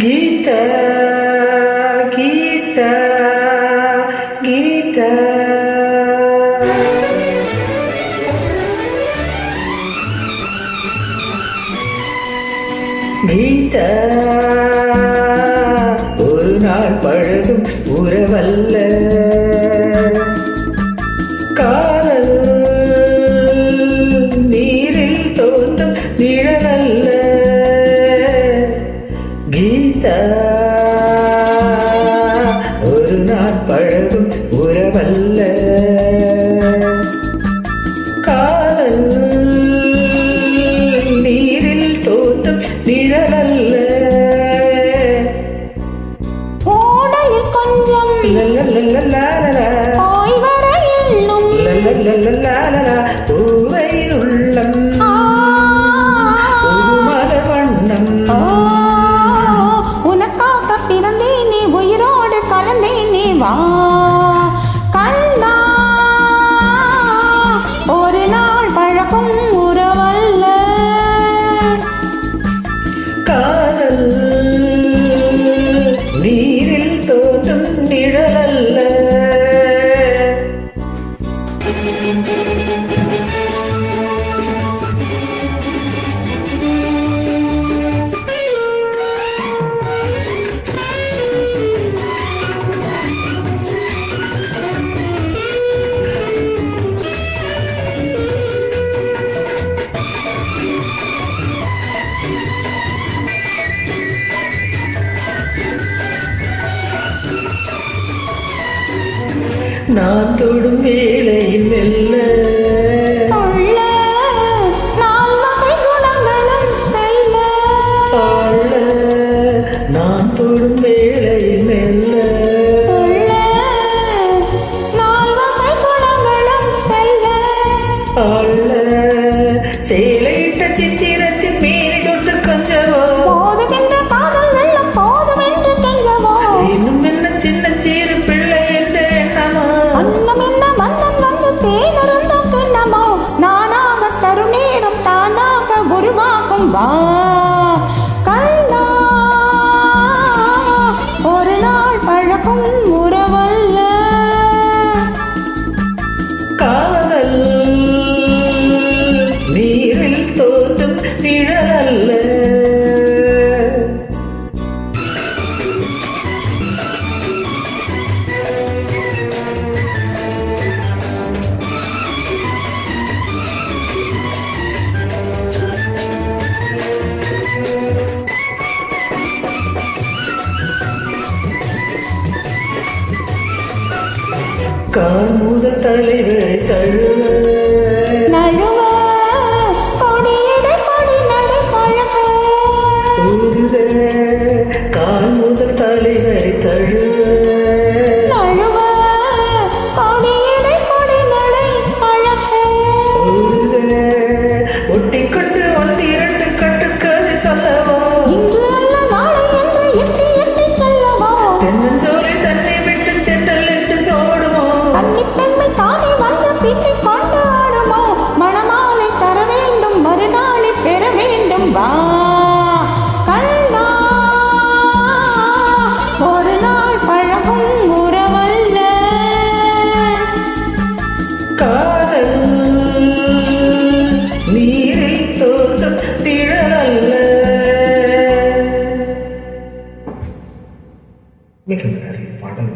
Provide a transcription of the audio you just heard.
கீதா கீதா கீதா கீதா ஒரு நாள் பழகும் உறவல்ல காதல் நீரில் தோன்றும் நிழலல்ல கீதா ஒரு நாள் பழகும் உறவல்ல காதல் நீரில் தோன்றும் நிழலல்ல ஓடையில் கொஞ்சம் போய் வர எண்ணும் பூவையில் உள்ளம் ஒரு மலர் வண்ணம் உனக்காக பிறந்தேனே உயிரோடு கலந்தேனே வா கண்ணா ஒரு நாள் பழகும் உறவல்ல காதல் நீரில் தோன்றும் நிழலல்ல நான் தொடும் வேளையில் மெல்ல நான் தொடும் வேளையில் மெல்ல சேலையிட்ட சித்திரத்தின் மீறி தொட்டு கொஞ்சவோ போதுமென்ற காதல் வெள்ளம் போதும் என்று கெஞ்சவோ இன்னும் என்ன சின்ன சீரு பிள்ளை என்று எண்ணமோ அன்னம் என்ன மன்னன் வந்து தேனருந்தும் பெண்ணமோ நானாக தரும் நேரம் தானாக உருவாகும் வா கண்ணா ஒரு நாள் பழகும் உறவல்ல காதல் நீரில் தோன்றும் நிழலல்ல கால் முதல் தலைவரை தழுவ நழுவ கொடியடை கொடி நடை பழக கால் முதல் தலைவரை தழுவ நழுவ கொடியடை கொடி நடை பழக ஒட்டிக்கொண்டு ஒன்றிரண்டு கட்டுக்கதை சொல்லவோ இன்று அல்ல நாளை என்று எட்டி எட்டி செல்லவோ தென்னஞ்சோலை தன்னை விட்டு தென்றல் என்று சோடுமோ அன்னி பெண்மை தானே வந்து பின்னி கொண்டு ஆடுமோ மணமாலை தர வேண்டும் மறுநாளை பெற வேண்டும் வா கண்ணா ஒரு நாள் பழகும் உறவல்ல காதல் நீரில் தோன்றும் நிழலல்ல. மிக நிறைய பாடல்